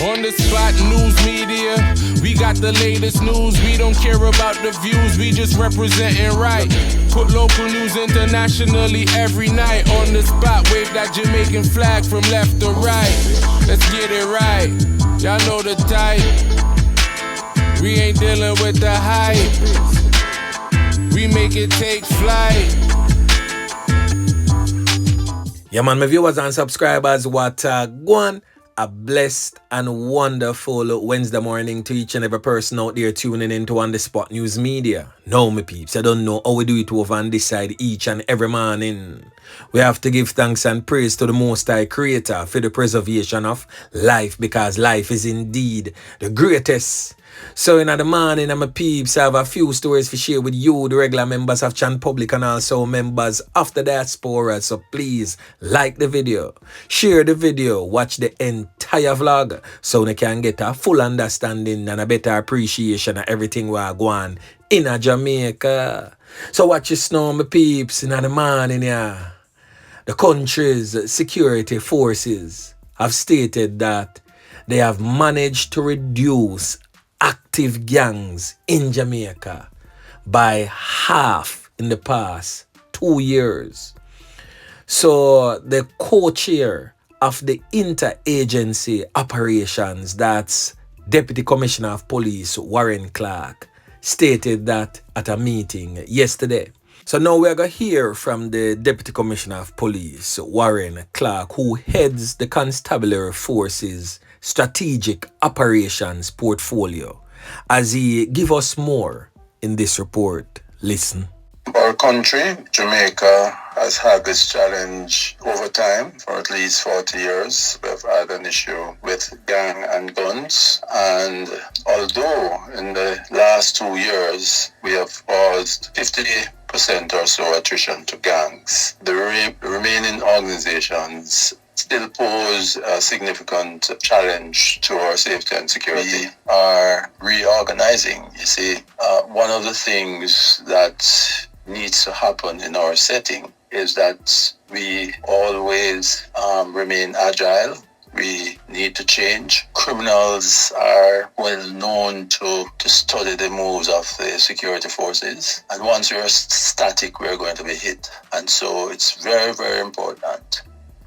On the spot news media, we got the latest news. We don't care about the views, we just representing right. Put local news internationally every night. On the spot, wave that Jamaican flag from left to right. Let's get it right, y'all know the type. We ain't dealing with the hype. We make it take flight. Yeah man, my viewers and subscribers, what go on. A blessed and wonderful Wednesday morning to each and every person out there tuning into On The Spot News Media. Now, my peeps, I don't know how we do it over on this side each and every morning. We have to give thanks and praise to the Most High Creator for the preservation of life, because life is indeed the greatest. So in the morning, my peeps, I have a few stories to share with you, the regular members of Chan Public and also members of the diaspora. So please like the video, share the video, watch the entire vlog so you can get a full understanding and a better appreciation of everything we are going in Jamaica. So watch this now, my peeps, in the morning, yeah. The country's security forces have stated that they have managed to reduce active gangs in Jamaica by half in the past 2 years. So the co-chair of the interagency operations, that's Deputy Commissioner of Police Warren Clark, stated that at a meeting yesterday. So now we're going to hear from the Deputy Commissioner of Police Warren Clark, who heads the Constabulary Forces Strategic Operations portfolio, as he give us more in this report. Listen. Our country, Jamaica, has had this challenge over time for at least 40 years. We've had an issue with gang and guns, and although in the last 2 years we have caused 50% or so attrition to gangs, the remaining organizations still pose a significant challenge to our safety and security. We are reorganizing. You see, one of the things that needs to happen in our setting is that we always remain agile. We need to change. Criminals are well known to study the moves of the security forces. And once we're static, we're going to be hit. And so it's very, very important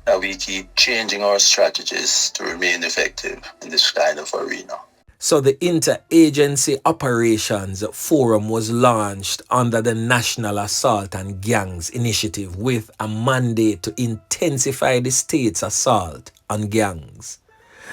that we keep changing our strategies to remain effective in this kind of arena. So the Interagency Operations Forum was launched under the National Assault and Gangs Initiative with a mandate to intensify the state's assault on gangs.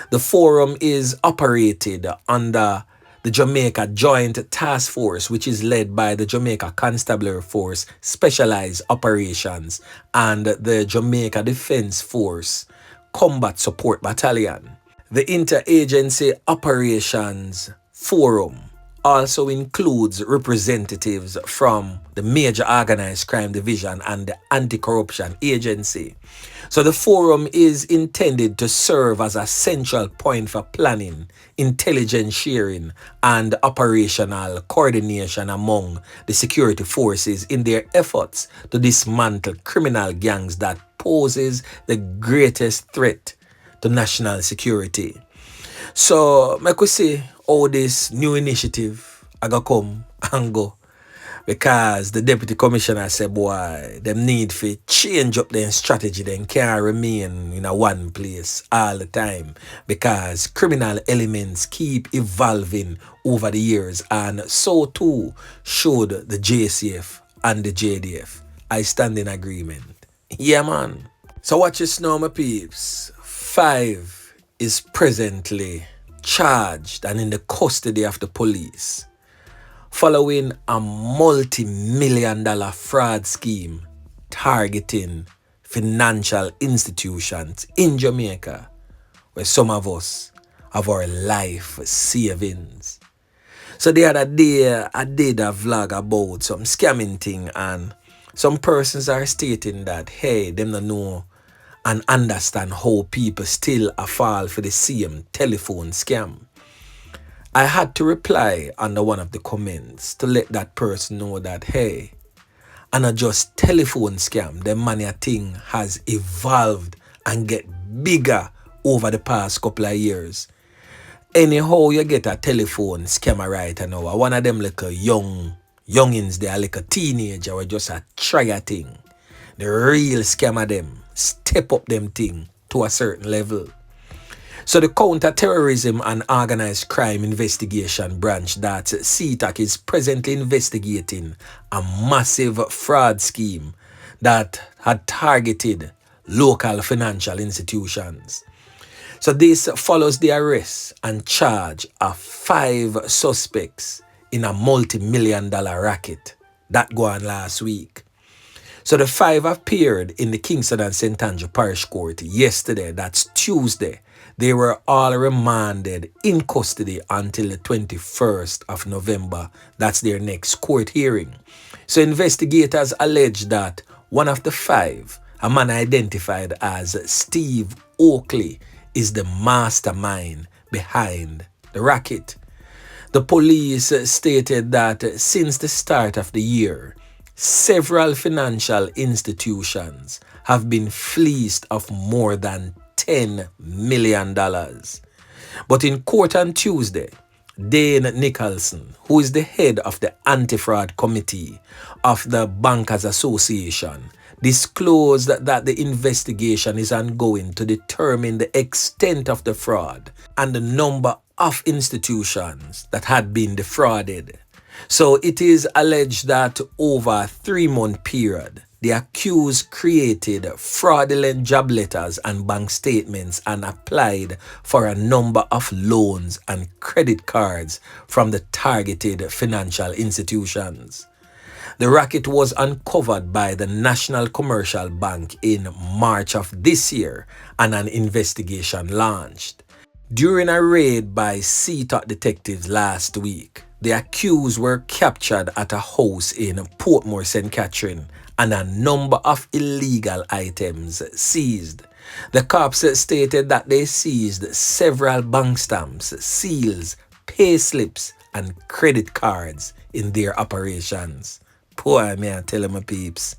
The forum is operated under the Jamaica Joint Task Force, which is led by the Jamaica Constabulary Force Specialized Operations and the Jamaica Defense Force Combat Support Battalion. The Interagency Operations Forum also includes representatives from the Major Organized Crime Division and the Anti-Corruption Agency. So the forum is intended to serve as a central point for planning, intelligence sharing, and operational coordination among the security forces in their efforts to dismantle criminal gangs that poses the greatest threat to national security. So, I could say all this new initiative I gonna come and go, because the Deputy Commissioner said, boy, them need to change up their strategy. They can't remain in a one place all the time, because criminal elements keep evolving over the years, and so too should the JCF and the JDF. I stand in agreement. Yeah, man. So watch this now, my peeps. 5 is presently charged and in the custody of the police following a multi-million-dollar fraud scheme targeting financial institutions in Jamaica, where some of us have our life savings. So the other day, I did a vlog about some scamming thing, and some persons are stating that, hey, them don't know and understand how people still fall for the same telephone scam. I had to reply under one of the comments to let that person know that, hey, and not just telephone scam, the money thing has evolved and get bigger over the past couple of years. Anyhow, you get a telephone scammer right now. One of them like a youngins, they are like a teenager or just a try a thing. The real scammer them step up them thing to a certain level. So the Counter-Terrorism and Organized Crime Investigation Branch, that CTAC, is presently investigating a massive fraud scheme that had targeted local financial institutions. So this follows the arrest and charge of 5 suspects in a multi-million-dollar racket that go on last week. So the 5 appeared in the Kingston and St. Andrew Parish Court yesterday, that's Tuesday. They were all remanded in custody until the 21st of November. That's their next court hearing. So investigators allege that one of the 5, a man identified as Steve Oakley, is the mastermind behind the racket. The police stated that since the start of the year, several financial institutions have been fleeced of more than $10 million. But in court on Tuesday, Dane Nicholson, who is the head of the anti-fraud committee of the Bankers Association, disclosed that the investigation is ongoing to determine the extent of the fraud and the number of institutions that had been defrauded. So it is alleged that over a 3-month period, the accused created fraudulent job letters and bank statements and applied for a number of loans and credit cards from the targeted financial institutions. The racket was uncovered by the National Commercial Bank in March of this year and an investigation launched. During a raid by CTAC detectives last week, the accused were captured at a house in Portmore, St. Catherine, and a number of illegal items seized. The cops stated that they seized several bank stamps, seals, pay slips, and credit cards in their operations. Boy, man, tell my peeps,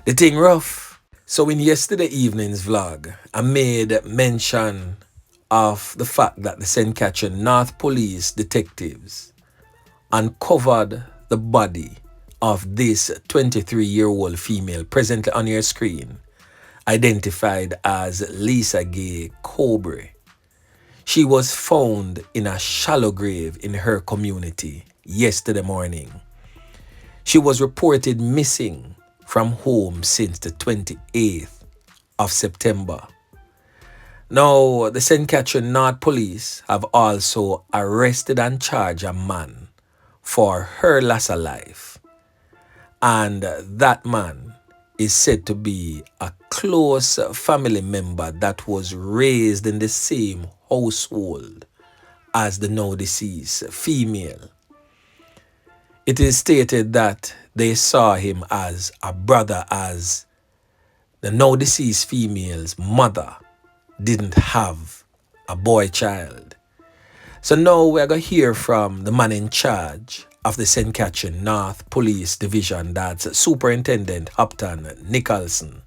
the thing rough. So in yesterday evening's vlog, I made mention of the fact that the St. Catherine North Police detectives uncovered the body of this 23-year-old female presently on your screen, identified as Lisa Gay Cobre. She was found in a shallow grave in her community yesterday morning. She was reported missing from home since the 28th of September. Now, the St. Catherine North Police have also arrested and charged a man for her loss of life. And that man is said to be a close family member that was raised in the same household as the now deceased female. It is stated that they saw him as a brother, as the now deceased female's mother didn't have a boy child. So now we're going to hear from the man in charge of the St. Catherine North Police Division, that's Superintendent Upton Nicholson,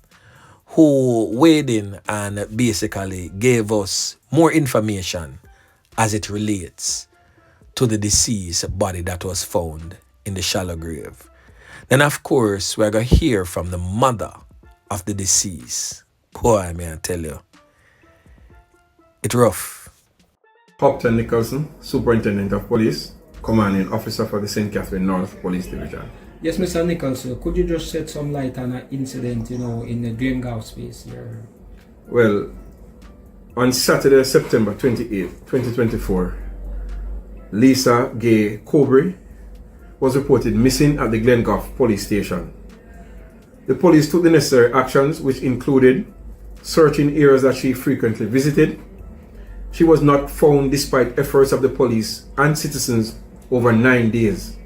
who weighed in and basically gave us more information as it relates to the deceased body that was found in the shallow grave. Then of course we're going to hear from the mother of the deceased. Boy, may I tell you, it's rough. Upton Nicholson, Superintendent of Police, Commanding Officer for the St. Catherine North Police Division. Yes, Mr. Nicholson, could you just shed some light on an incident, in the Glengau space here? Well, on Saturday, September 28, 2024, Lisa Gay Cobre was reported missing at the Glengau police station. The police took the necessary actions, which included searching areas that she frequently visited. She was not found despite efforts of the police and citizens over 9 days.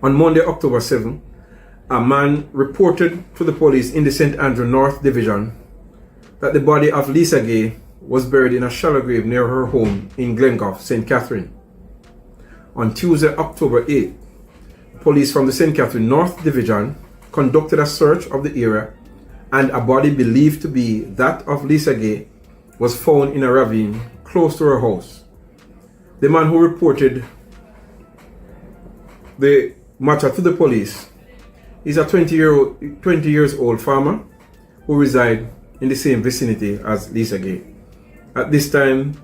On Monday, October 7, a man reported to the police in the St. Andrew North Division that the body of Lisa Gay was buried in a shallow grave near her home in Glengau, St. Catherine. On Tuesday, October 8, police from the St. Catherine North Division conducted a search of the area, and a body believed to be that of Lisa Gay was found in a ravine close to her house. The man who reported the matter to the police is a 20 years old farmer who reside in the same vicinity as Lisa Gay. At this time,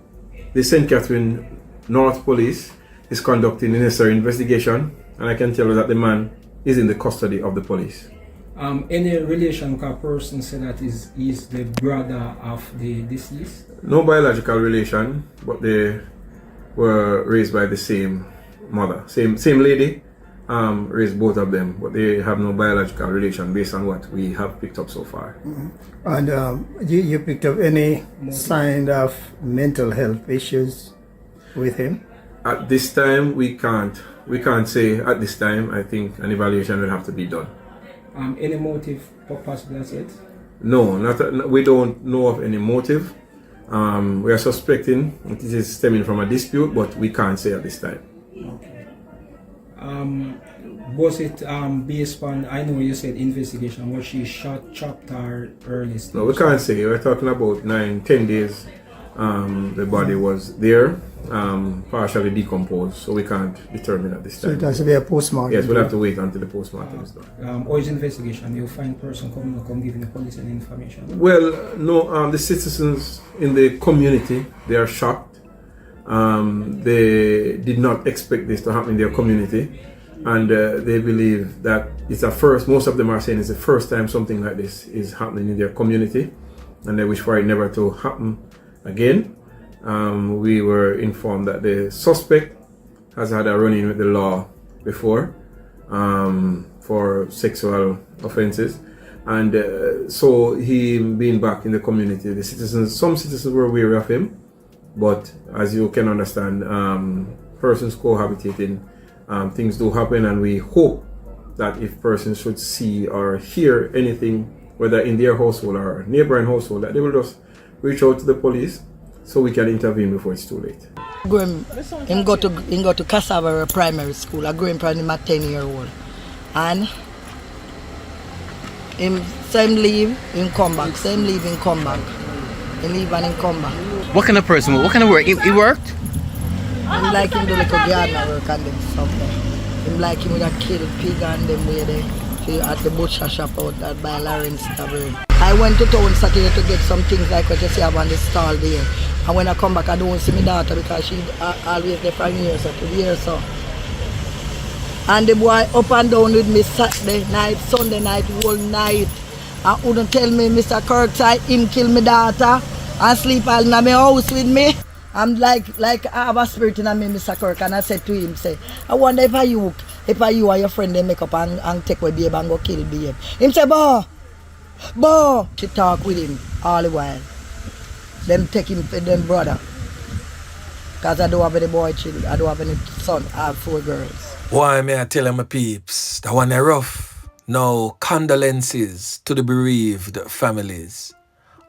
the St. Catherine North Police is conducting the necessary investigation, and I can tell you that the man is in the custody of the police. Any relation with a person say that is the brother of the deceased? No biological relation, but they were raised by the same mother, same lady, raised both of them, but they have no biological relation based on what we have picked up so far. And you picked up any sign of mental health issues with him? At this time, we can't say at this time. I think an evaluation will have to be done. Any motive possible, that's it? No, we don't know of any motive. We are suspecting it is stemming from a dispute, but we can't say at this time. Okay. Was it based on, I know you said investigation, was she shot, chopped, or early stage? No, we can't say. We're talking about 9-10 days. The body was there, partially decomposed, so we can't determine at this time. So it has to be a postmortem? Yes, we'll have to wait until the postmortem is done. Or is investigation, you find person come giving the police any information? Well, no, the citizens in the community, they are shocked. They did not expect this to happen in their community, and they believe that it's a first. Most of them are saying it's the first time something like this is happening in their community, and they wish for it never to happen again. We were informed that the suspect has had a run-in with the law before for sexual offenses, and so he being back in the community, some citizens were wary of him, but as you can understand, persons cohabitating, things do happen, and we hope that if persons should see or hear anything, whether in their household or neighboring household, that they will just reach out to the police so we can intervene before it's too late. Him go to Cassava Primary School. I grew him probably my 10-year-old. And him leave, him come back. Same leave, him come back. He leave and him come back. What kind of person? What kind of work? He worked? Him like him do like a gardener work and them stuff there. Him like him with a kill pig and them way there. At the butcher shop out there by Lawrence Tavern. I went to town Saturday to get some things like what you see have on the stall there. And when I come back, I don't see my daughter because she always there from years to years so. And the boy up and down with me Saturday night, Sunday night, whole night. And wouldn't tell me Mr. Kirkside him kill my daughter and sleep all in my house with me. I'm like I have a spirit in me, Mr. Kirk, and I said to him, say, I wonder if I you and your friend they make up and take away baby and go kill baby. Him say, Bo, she talk with him all the while. Them take him for them brother. Cause I don't have any boy children, I don't have any son, I have 4 girls. Why may I tell my peeps, that one are rough. Now, condolences to the bereaved families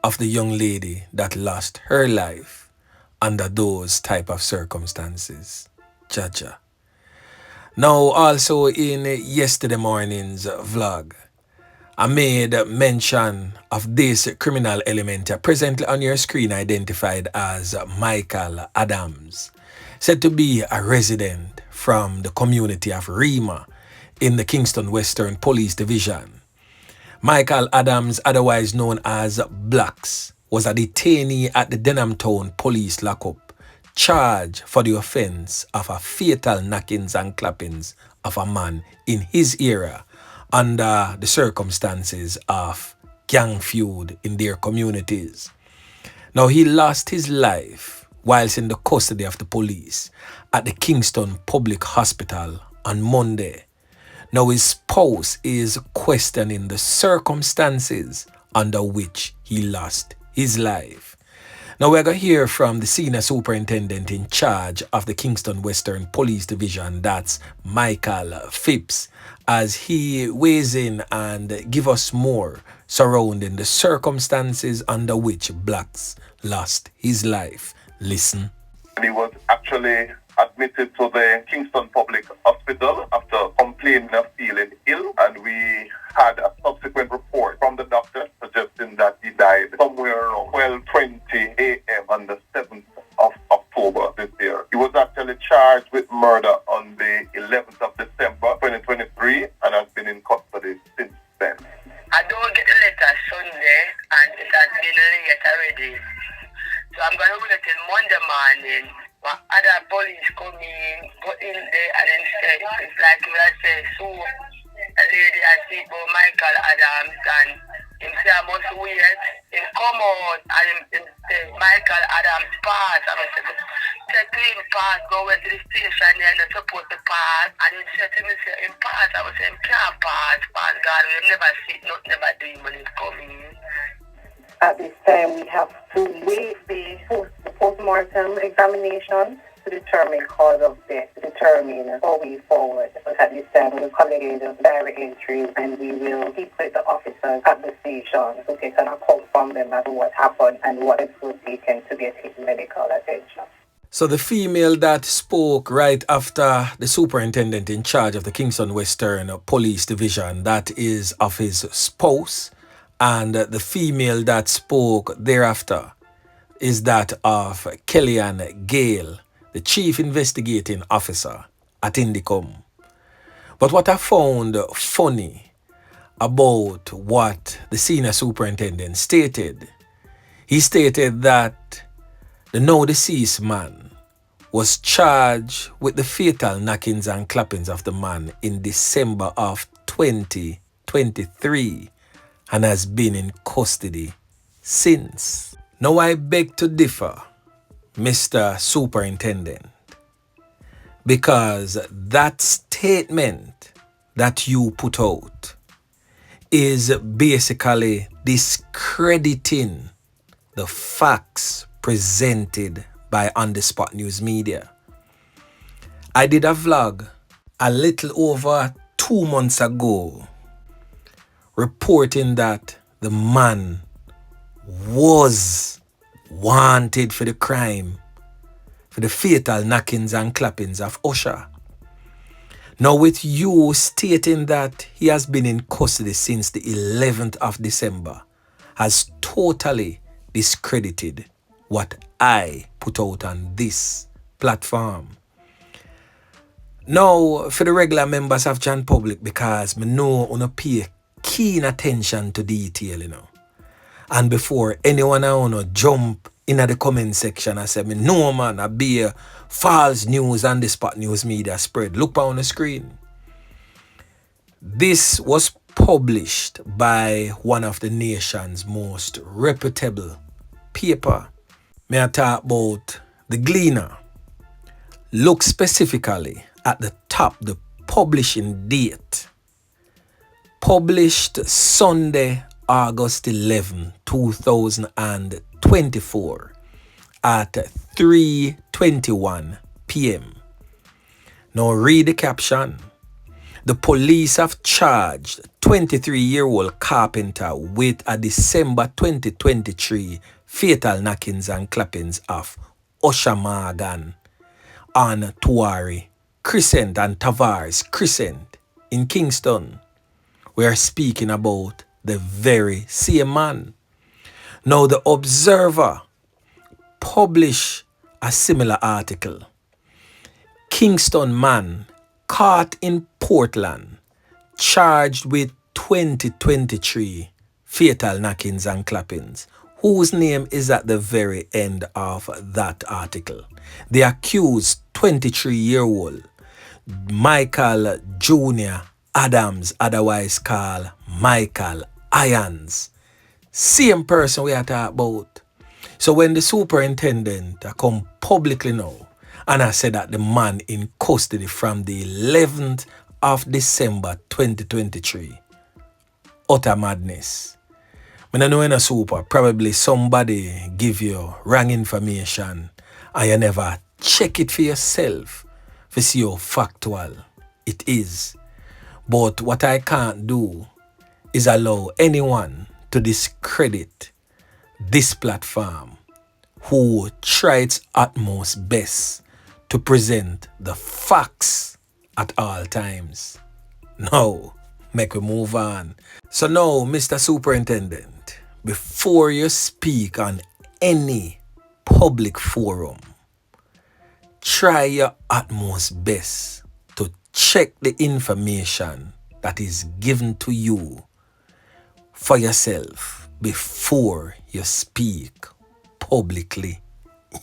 of the young lady that lost her life under those type of circumstances. Jaja. Now, also in yesterday morning's vlog, I made mention of this criminal element presently on your screen identified as Michael Adams, said to be a resident from the community of Rima in the Kingston Western Police Division. Michael Adams, otherwise known as Blacks, was a detainee at the Denham Town Police Lockup, charged for the offense of a fatal knockings and clappings of a man in his area under the circumstances of gang feud in their communities. Now, he lost his life whilst in the custody of the police at the Kingston Public Hospital on Monday. Now, his spouse is questioning the circumstances under which he lost his life. Now, we're going to hear from the senior superintendent in charge of the Kingston Western Police Division, that's Michael Phipps, as he weighs in and give us more surrounding the circumstances under which Blacks lost his life. Listen. He was actually admitted to the Kingston Public Hospital after complaining of feeling ill, and we had a subsequent report from the doctor suggesting that he died somewhere around 12:20 a.m. on the 7th of October. October this year. He was actually charged with murder on the 11th of December 2023 and has been in custody since then. I don't get the letter Sunday and it has been late already. So I'm going to wait till Monday morning. But other police come in, go in there and then say, it's like I say, so a lady I see about Michael Adams and him say I must wait. Him come out and him say Michael Adams pass. I mean, take him pass, go away to the station there and they're supposed to pass. And he said to me, say him pass. I was saying, him can't pass God. We'll never see, never do him when he's coming. At this time, we have to wait the post-mortem examination to determine cause of death, to determine how we forward. But at this time, we'll collect the diary entries and we will keep with the officers at the station to get an account from them as to what happened and what it was taken to get his medical attention. So the female that spoke right after the superintendent in charge of the Kingston Western Police Division, that is of his spouse, and the female that spoke thereafter is that of Kellyanne Gale, the chief investigating officer at Indicom. But what I found funny about what the senior superintendent stated, he stated that the now deceased man was charged with the fatal knockings and clappings of the man in December of 2023 and has been in custody since. Now I beg to differ, Mr. Superintendent, because that statement that you put out is basically discrediting the facts presented by On The Spot News Media. I did a vlog a little over 2 months ago reporting that the man was wanted for the crime, for the fatal knockings and clappings of Usher. Now with you stating that he has been in custody since the 11th of December has totally discredited what I put out on this platform. Now, for the regular members of Jan Public, because me know you pay keen attention to detail, And before anyone jump in the comment section and say, me know man, I be false news and the Spot News Media spread. Look on the screen. This was published by one of the nation's most reputable paper. May I talk about the Gleaner. Look specifically at the top, the publishing date. Published Sunday, August 11, 2024 at 3:21 p.m. Now read the caption. The police have charged 23-year-old carpenter with a December 2023 fatal knockings and clappings of Usher Morgan on Tuari Crescent and Tavares Crescent in Kingston. We are speaking about the very same man. Now the Observer published a similar article. Kingston man caught in Portland, charged with 2023 fatal knockings and clappings, whose name is at the very end of that article. The accused 23-year-old Michael Jr. Adams, otherwise called Michael Irons. Same person we are talking about. So when the superintendent come publicly now and I said that the man in custody from the 11th of December 2023, utter madness. When I know in a super, probably somebody give you wrong information and you never check it for yourself to see how factual it is. But what I can't do is allow anyone to discredit this platform who try its utmost best to present the facts at all times. Now, make we move on. So now, Mr. Superintendent, before you speak on any public forum, try your utmost best to check the information that is given to you for yourself before you speak publicly.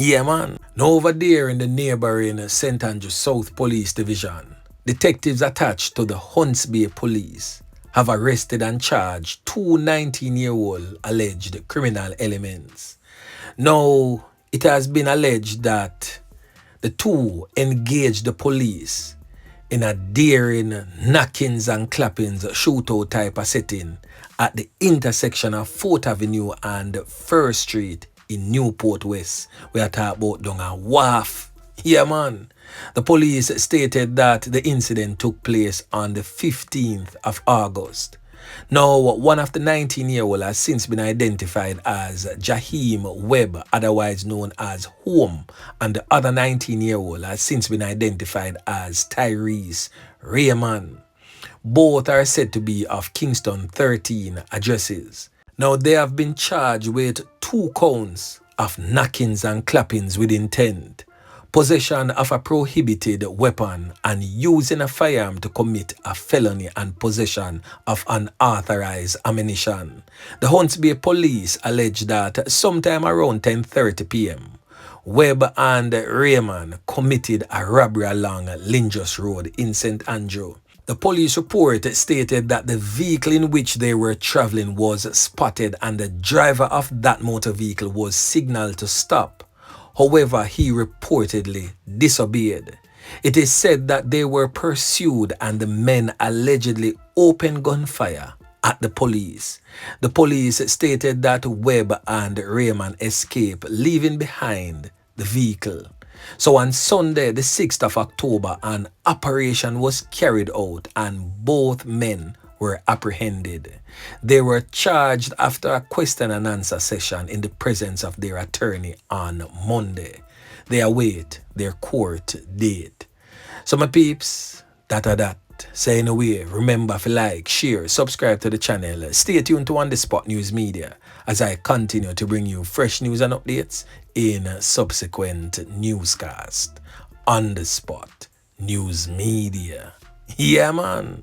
Yeah, man. Now over there in the neighboring St. Andrew South Police Division, detectives attached to the Hunts Bay Police have arrested and charged two 19-year-old alleged criminal elements. Now, it has been alleged that the two engaged the police in a daring knockings and clappings shootout type of setting at the intersection of 4th Avenue and 1st Street in Newport West. We are talking about down a wharf. Yeah, man. The police stated that the incident took place on the 15th of August. Now, one of the 19-year-old has since been identified as Jaheim Webb, otherwise known as Home, and the other 19-year-old has since been identified as Tyrese Raymond. Both are said to be of Kingston 13 addresses. Now, they have been charged with 2 counts of knockings and clappings with intent, possession of a prohibited weapon, and using a firearm to commit a felony, and possession of unauthorized ammunition. The Hunts Bay Police allege that sometime around 10:30 p.m., Webb and Raymond committed a robbery along Lingus Road in St. Andrew. The police report stated that the vehicle in which they were traveling was spotted and the driver of that motor vehicle was signaled to stop. However, he reportedly disobeyed. It is said that they were pursued and the men allegedly opened gunfire at the police. The police stated that Webb and Raymond escaped, leaving behind the vehicle. So on Sunday, the 6th of October, an operation was carried out and both men were apprehended. They were charged after a question and answer session in the presence of their attorney on Monday. They await their court date. So my peeps, that. Say anyway, remember to like, share, subscribe to the channel. Stay tuned to On The Spot News Media as I continue to bring you fresh news and updates in subsequent newscasts. On The Spot News Media. Yeah, man.